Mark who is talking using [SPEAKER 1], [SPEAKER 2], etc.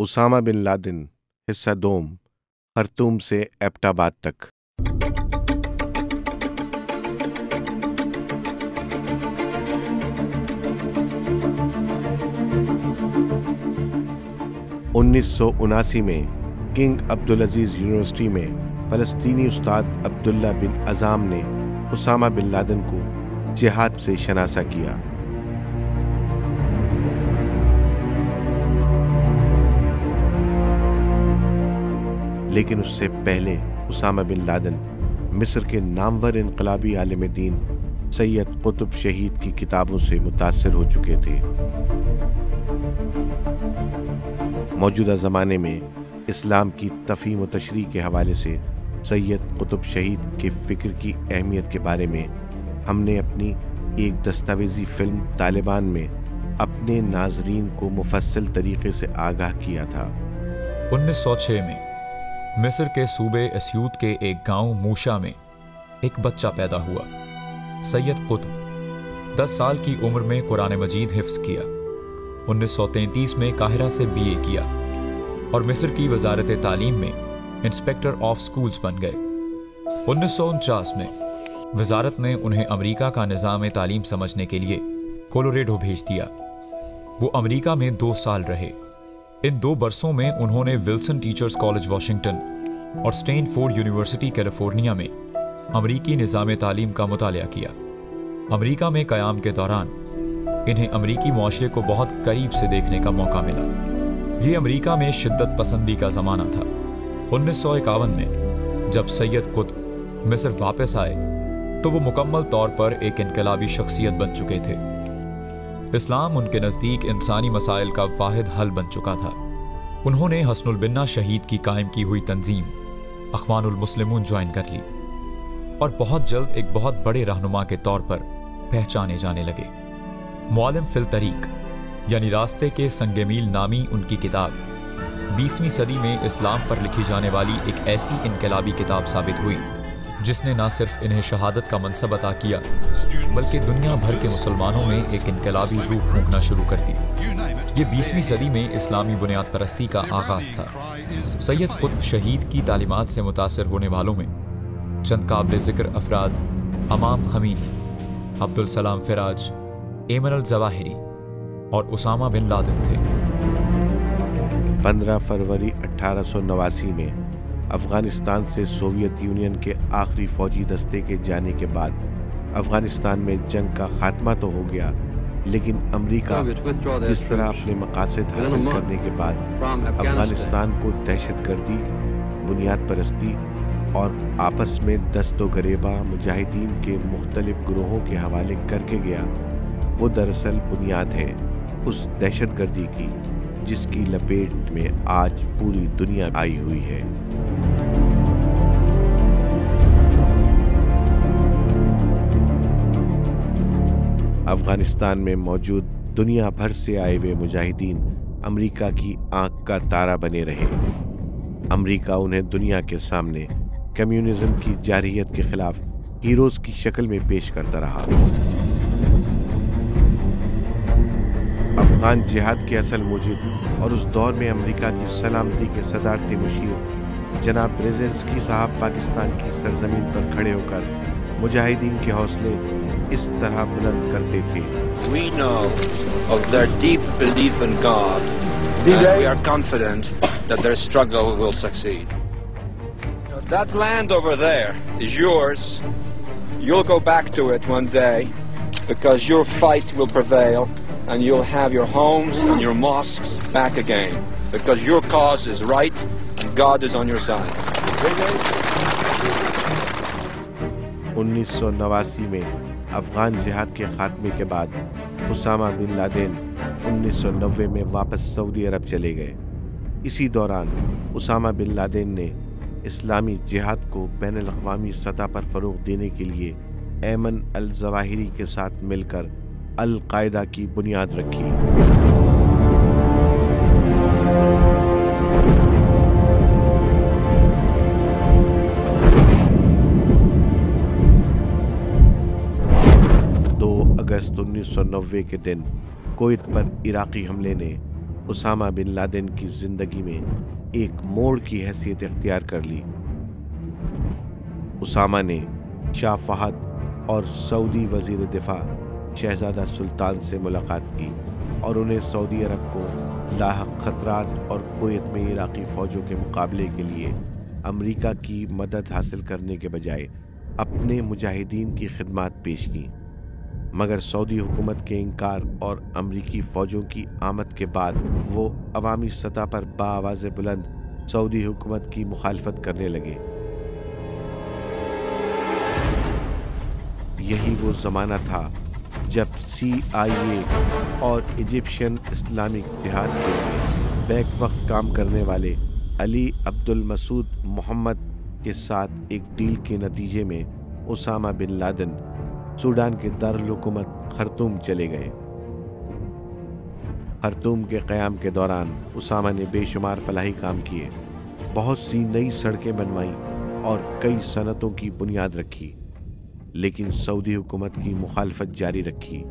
[SPEAKER 1] Usama bin Laden حصہ دوم خرطوم سے ایبٹ آباد تک 1979 میں کنگ عبدالعزیز یونیورسٹی میں فلسطینی استاد عبداللہ بن عزام نے اسامہ بن لادن کو جہاد سے شناسہ کیا۔ لیکن اس سے پہلے اسامہ بن لادن مصر کے نامور انقلابی عالم دین سید قطب شہید کی کتابوں سے متاثر ہو چکے تھے۔ موجودہ زمانے میں اسلام کی تفہیم و تشریح کے حوالے سے سید قطب شہید کے فکر کی اہمیت کے بارے میں ہم نے اپنی ایک دستاویزی فلم طالبان میں اپنے ناظرین کو مفصل طریقے سے آگاہ کیا تھا۔
[SPEAKER 2] 1906 میں مصر کے صوبے اسیوط کے ایک گاؤں موشا میں ایک بچہ پیدا ہوا۔ سید قطب 10 سال کی عمر میں قرآن مجید حفظ کیا۔ 1933 میں قاہرہ سے BA کیا اور مصر کی وزارت تعلیم میں انسپیکٹر آف سکولز بن گئے۔ 1949 میں وزارت نے انہیں امریکہ کا نظام تعلیم سمجھنے کے لیے کولوریڈو بھیج دیا۔ وہ امریکہ میں 2 سال رہے۔ ان 2 برسوں میں انہوں نے ولسن ٹیچرز کالج واشنگٹن اور اسٹین فورڈ یونیورسٹی کیلیفورنیا میں امریکی نظام تعلیم کا مطالعہ کیا۔ امریکہ میں قیام کے دوران انہیں امریکی معاشرے کو بہت قریب سے دیکھنے کا موقع ملا۔ یہ امریکہ میں شدت پسندی کا زمانہ تھا۔ 1951 میں جب سید قطب مصر واپس آئے تو وہ مکمل طور پر ایک انقلابی شخصیت بن چکے تھے۔ اسلام ان کے نزدیک انسانی مسائل کا واحد حل بن چکا تھا۔ انہوں نے حسن البنا شہید کی قائم کی ہوئی تنظیم اخوان المسلمون جوائن کر لی اور بہت جلد ایک بہت بڑے رہنما کے طور پر پہچانے جانے لگے۔ معلم فی الطریق یعنی راستے کے سنگ میل نامی ان کی کتاب 20ویں صدی میں اسلام پر لکھی جانے والی ایک ایسی انقلابی کتاب ثابت ہوئی جس نے نہ صرف انہیں شہادت کا منصب عطا کیا بلکہ دنیا بھر کے مسلمانوں میں ایک انقلابی روح پھونکنا شروع کر دی۔ یہ 20ویں صدی میں اسلامی بنیاد پرستی کا آغاز تھا۔ سید قطب شہید کی تعلیمات سے متاثر ہونے والوں میں چند قابل ذکر افراد امام خمینی، عبدالسلام فراج، ایمن الظواہری اور اسامہ بن لادن تھے۔
[SPEAKER 1] 15 فروری 1889 میں افغانستان سے سوویت یونین کے آخری فوجی دستے کے جانے کے بعد افغانستان میں جنگ کا خاتمہ تو ہو گیا، لیکن امریکہ جس طرح اپنے مقاصد حاصل کرنے کے بعد افغانستان کو دہشت گردی، بنیاد پرستی اور آپس میں دست و گریباں مجاہدین کے مختلف گروہوں کے حوالے کر کے گیا، وہ دراصل بنیاد ہے اس دہشت گردی کی جس کی لپیٹ میں آج پوری دنیا آئی ہوئی ہے۔ افغانستان میں موجود دنیا بھر سے آئے ہوئے مجاہدین امریکہ کی آنکھ کا تارا بنے رہے۔ امریکہ انہیں دنیا کے سامنے کمیونزم کی جارحیت کے خلاف ہیروز کی شکل میں پیش کرتا رہا۔ افغان جہاد کے اصل موجد اور اس دور میں امریکہ کی سلامتی کے صدارتی مشیر جناب برزینسکی صاحب پاکستان کی سرزمین پر کھڑے ہو کر مجاہدین کے حوصلے اس طرح بلند کرتے تھے۔
[SPEAKER 3] We know of their deep belief in God and we are confident that their struggle will succeed. That land over there is yours. You'll go back to it one day because your fight will prevail and you'll have your homes and your mosques back again because your cause is right and God is on your side.
[SPEAKER 1] 1989 میں افغان جہاد کے خاتمے کے بعد Usama bin Laden 1990 میں واپس سعودی عرب چلے گئے۔ اسی دوران اسامہ بن لادن نے اسلامی جہاد کو بین الاقوامی سطح پر فروغ دینے کے لیے ایمن الظواہری کے ساتھ مل کر القاعدہ کی بنیاد رکھی۔ اگست 1990 کے دن کویت پر عراقی حملے نے اسامہ بن لادن کی زندگی میں ایک موڑ کی حیثیت اختیار کر لی۔ اسامہ نے شاہ فہد اور سعودی وزیر دفاع شہزادہ سلطان سے ملاقات کی اور انہیں سعودی عرب کو لاحق خطرات اور کویت میں عراقی فوجوں کے مقابلے کے لیے امریکہ کی مدد حاصل کرنے کے بجائے اپنے مجاہدین کی خدمات پیش کیں، مگر سعودی حکومت کے انکار اور امریکی فوجوں کی آمد کے بعد وہ عوامی سطح پر بآواز بلند سعودی حکومت کی مخالفت کرنے لگے۔ یہی وہ زمانہ تھا جب CIA اور ایجپشین اسلامک جہاد کے لیے بیک وقت کام کرنے والے علی عبد المسعود محمد کے ساتھ ایک ڈیل کے نتیجے میں اسامہ بن لادن سوڈان کے دارالحکومت خرطوم چلے گئے۔ خرطوم کے قیام کے دوران اسامہ نے بے شمار فلاحی کام کیے، بہت سی نئی سڑکیں بنوائیں اور کئی صنعتوں کی بنیاد رکھی، لیکن سعودی حکومت کی مخالفت جاری رکھی۔